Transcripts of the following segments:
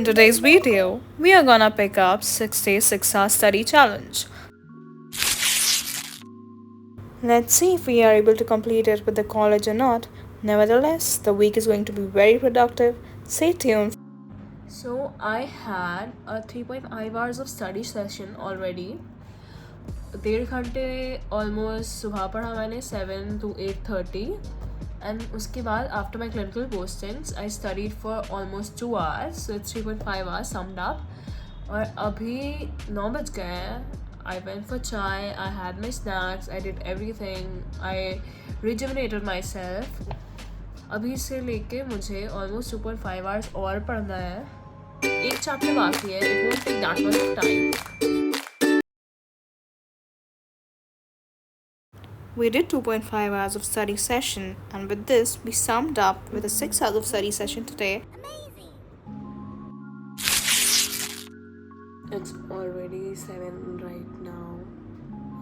In today's video, we are gonna pick up 6 day 6 hour study challenge. Let's see if we are able to complete it with the college or not. Nevertheless, the week is going to be very productive. Stay tuned. So I had a 3.5 hours of study session already. 1.5 घंटे almost सुबह पढ़ा मैंने 7 to 8:30 and उसके बाद after my clinical postings I studied for almost 2 hours, so it's 3.5 hours summed up. और अभी 9 बज गए हैं. I went for chai, I had my snacks, I did everything, I rejuvenated myself. अभी से लेके मुझे ऑलमोस्ट 2.5 hours और पढ़ना है. एक चैप्टर बाकी है. It won't take that much of time. We did 2.5 hours of study session, and with this, we summed up with a 6 hours of study session today. It's already 7 right now,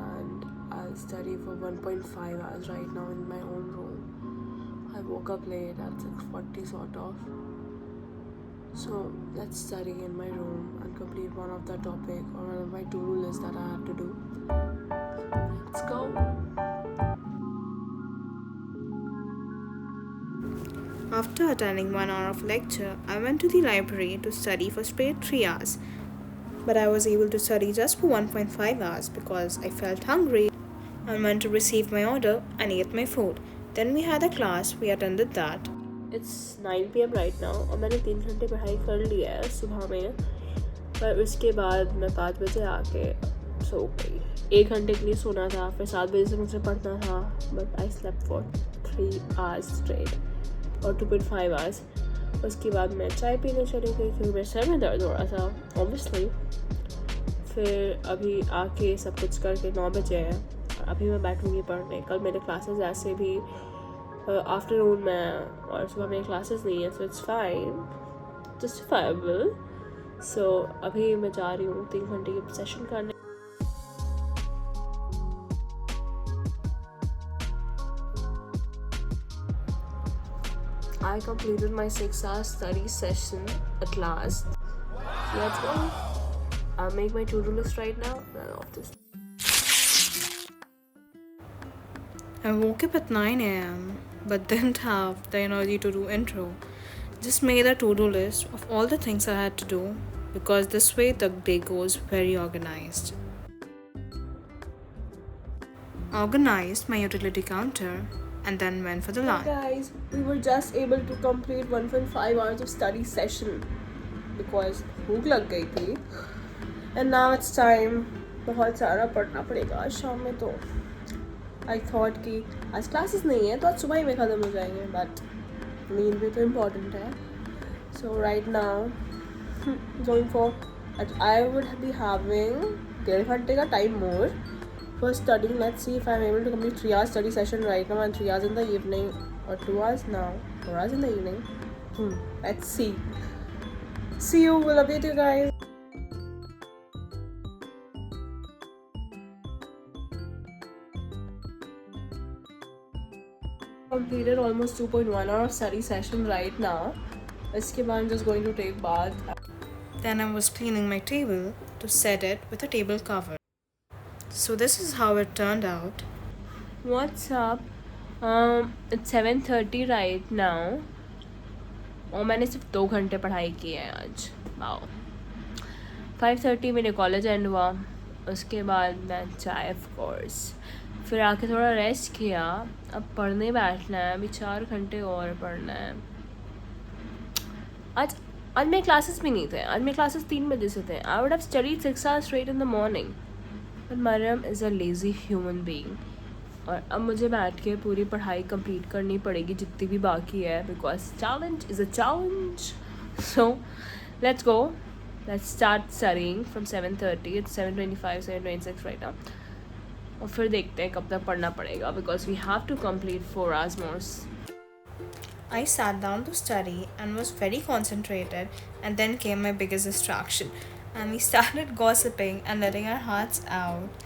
and I'll study for 1.5 hours right now in my own room. I woke up late at 6:40 sort of. So let's study in my room and complete one of the topic or one of my to-do list that I have to do. Let's go. After attending 1 hour of lecture, I went to the library to study for straight 3 hours. But I was able to study just for 1.5 hours because I felt hungry and went to receive my order and ate my food. Then we had a class, we attended that. It's 9 PM right now और मैंने 3 घंटे पढ़ाई कर ली है सुबह में. पर उसके बाद मैं 5 बजे आके सो गई. 1 घंटे के लिए सोना था, फिर 7 बजे से मुझे पढ़ना था. But I slept for 3 hours straight और 2.5 hours. उसके बाद मैं चाय पीने चली गई क्योंकि मेरे सर में दर्द हो रहा था ऑब्वियसली. फिर अभी आके सब कुछ करके 9 बजे हैं और अभी मैं बैठूँगी पढ़ने. कल मेरे क्लासेस ऐसे भी आफ्टरनून में और सुबह मेरी क्लासेस नहीं है, सो इट्स फाइन, जस्टिफाइबल. सो अभी मैं जा रही हूँ 3 घंटे की सेशन करने. I completed my 6-hour study session at last. So let's go. I'll make my to-do list right now. Then off this. I woke up at 9 a.m. but didn't have the energy to do intro. Just made a to-do list of all the things I had to do because this way the day goes very organized. Organized my utility counter and then went for the lunch. Hey guys, we were just able to complete 1.5 hours of study session because भूख लग गई थी. And now it's time. बहुत सारा पढ़ना पड़ेगा आज शाम में. तो I thought कि आज क्लासेस नहीं है तो आज सुबह ही में ख़त्म हो जाएंगे. बट नींद भी तो इम्पॉर्टेंट है. So right now going for I would be having 1.5 घंटे का time more for studying. Let's see if I'm able to complete 3 hours study session right now and 3 hours in the evening, or 2 hours now, 4 hours in the evening. Let's see. See you. Will update you guys. Completed almost 2.1 hour of study session right now. इसके बाद I'm just going to take bath. Then I was cleaning my table to set it with a table cover. So this is how it turned out. What's up? It's 7:30 right now. और मैंने सिर्फ 2 घंटे पढ़ाई की है आज. Wow. 5:30 मेरे college and हुआ. उसके बाद मैं चाय ऑफ कोर्स. फिर आके थोड़ा रेस्ट किया. अब पढ़ने बैठना है. अभी 4 घंटे और पढ़ना है. आज मेरे क्लासेस भी नहीं थे. आज मेरे क्लासेस 3 बजे से थे. I would have studied 6 hours straight in the morning. But Mariam is a lazy human being. और अब मुझे बैठ के पूरी पढ़ाई कंप्लीट करनी पड़ेगी जितनी भी बाकी है because challenge is a challenge. So let's go. Let's start studying from 7:30. It's 7:25, 7:26 right now. और फिर देखते हैं कब तक पढ़ना पड़ेगा because we have to complete 4 hours more. I sat down to study and was very concentrated, and then came my biggest distraction. And we started gossiping and letting our hearts out.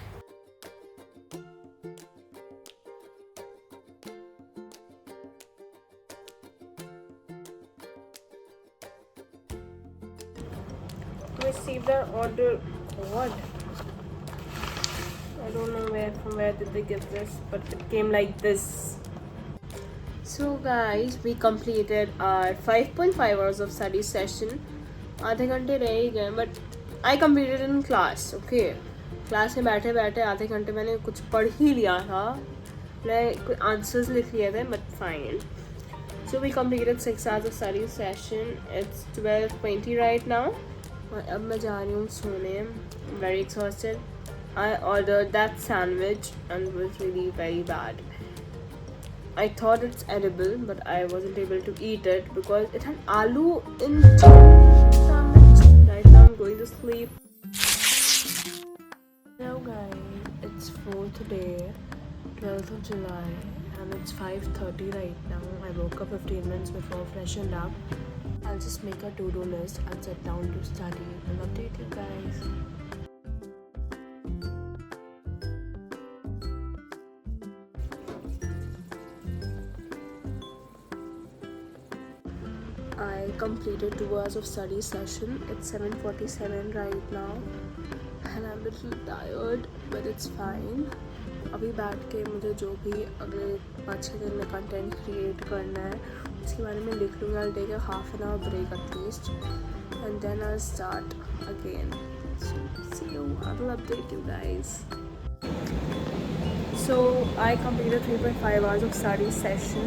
received our order. What? I don't know from where did they get this, but it came like this. So guys, we completed our 5.5 hours of study session. आधे घंटे रह ही गए, but I completed in class. Okay, class में बैठे बैठे आधे घंटे मैंने कुछ पढ़ ही लिया था. मैं कुछ आंसर्स लिख लिए थे, but fine. So we completed 6 hours of study session. It's 12:20 right now. और अब मैं जा रही हूँ सोने. I'm very exhausted. I ordered that sandwich and it was really very bad. I thought it's edible, but I wasn't able to eat it because it had aloo in sandwich. Right now I'm going to sleep. Hello guys, it's 4th day, 12th of July, and it's 5:30 right now. I woke up 15 minutes before, freshened up. I'll just make a to-do list and sit down to study and update you guys. I completed 2 hours of study session. It's 7:47 right now and I'm a little tired, but it's fine. अभी बैठ के मुझे जो भी अगले 5-6 दिन में content create करना है उसके बारे में लिख लूँगी. I'll take a half an hour break at least and then I'll start again. So see you. I will update you guys. So I completed 3.5 hours of study session.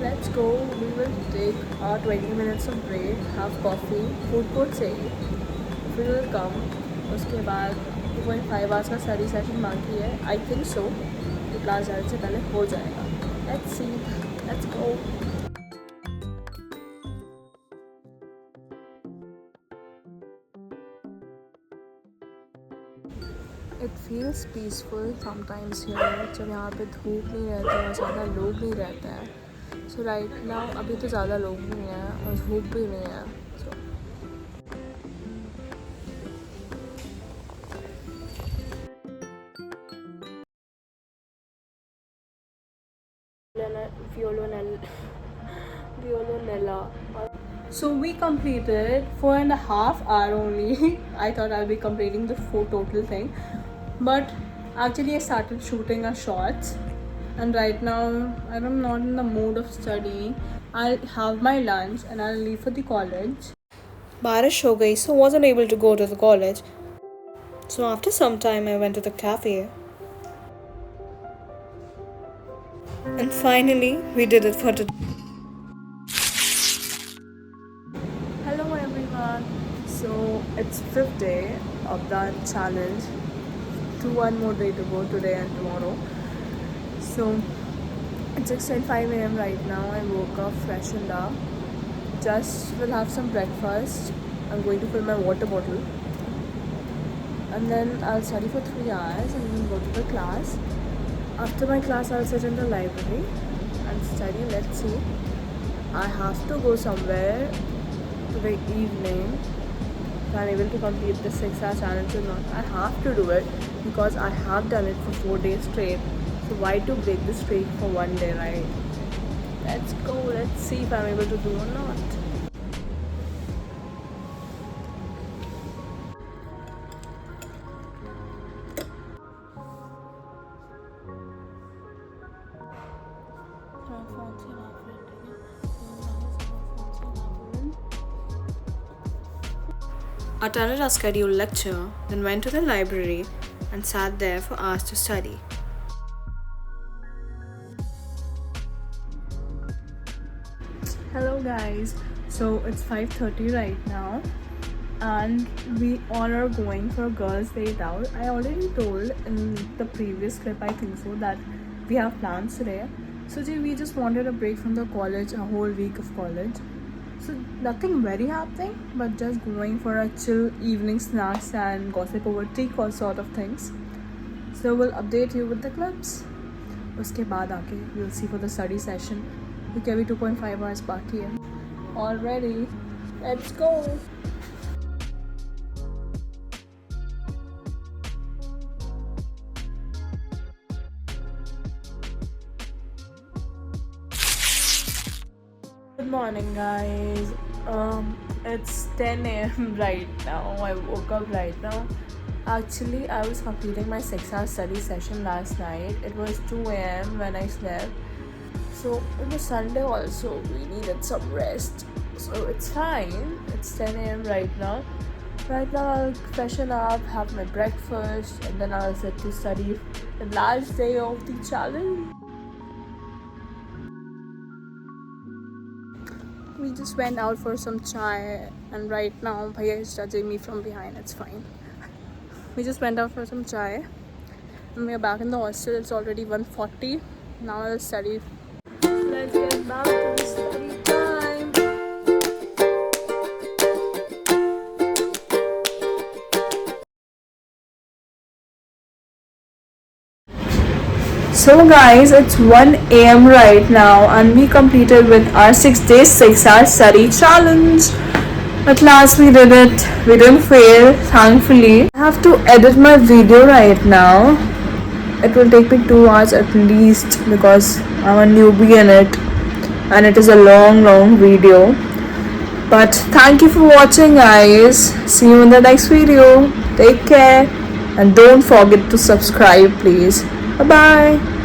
Let's go. We will take our 20 minutes of break, have coffee, food court से ही फिर will come. उसके बाद 2.5 hours का study session बाकी है. I think so. तो class जाने से पहले हो जाएगा. Let's see. Let's go. It feels peaceful sometimes here. जब यहाँ पे धूप नहीं रहती है और ज़्यादा लोग नहीं रहते हैं. So right now अभी तो ज़्यादा लोग नहीं हैं और धूप भी नहीं है. So Violonella. So we completed 4.5 hours only. I thought I'll be completing the 4 total thing, but actually I started shooting our shots. And right now I'm not in the mood of studying. I'll have my lunch and I'll leave for the college. बारिश हो गई, so wasn't able to go to the college. So after some time I went to the cafe. And finally we did it for today. Hello everyone. So it's 5th day of that challenge. One more day to go, today and tomorrow. So it's 6:05 a.m. right now. I woke up, freshened up. Just will have some breakfast. I'm going to fill my water bottle. And then I'll study for 3 hours and then go to the class. After my class, I'll sit in the library and study. Let's see. I have to go somewhere today evening. If I'm able to complete the 6-hour challenge or not. I have to do it because I have done it for 4 days straight. So why to break the streak for 1 day, right? Let's go. Let's see if I'm able to do or not. Attended our scheduled lecture, then went to the library and sat there for hours to study. Hello guys. So it's 5:30 right now and we all are going for a girls' date out. I already told in the previous clip, I think so, that we have plans today. So we just wanted a break from the college, a whole week of college. So nothing very happening, but just going for a chill evening snacks and gossip over tea sort of things. So we'll update you with the clips. उसके बाद आके we'll see for the study session. क्योंकि अभी 2.5 hours बाकी है. Already, let's go. Good morning guys. It's 10 a.m. right now. I woke up right now. Actually, I was completing my 6-hour study session last night. It was 2 a.m. when I slept. So it was Sunday also. We needed some rest. So it's fine. It's 10 a.m. right now. Right now I'll freshen up, have my breakfast, and then I'll sit to study the last day of the challenge. We just went out for some chai, and right now Bhaiya is judging me from behind. It's fine. We just went out for some chai, and we are back in the hostel. It's already 1:40. Now I'll study. Let's get back to the study time. So guys, it's 1 a.m. right now and we completed with our 6 days 6-hour study challenge. At last we did it. We didn't fail, thankfully. I have to edit my video right now. It will take me 2 hours at least because I'm a newbie in it and it is a long video. But thank you for watching guys. See you in the next video. Take care and don't forget to subscribe please. Bye bye.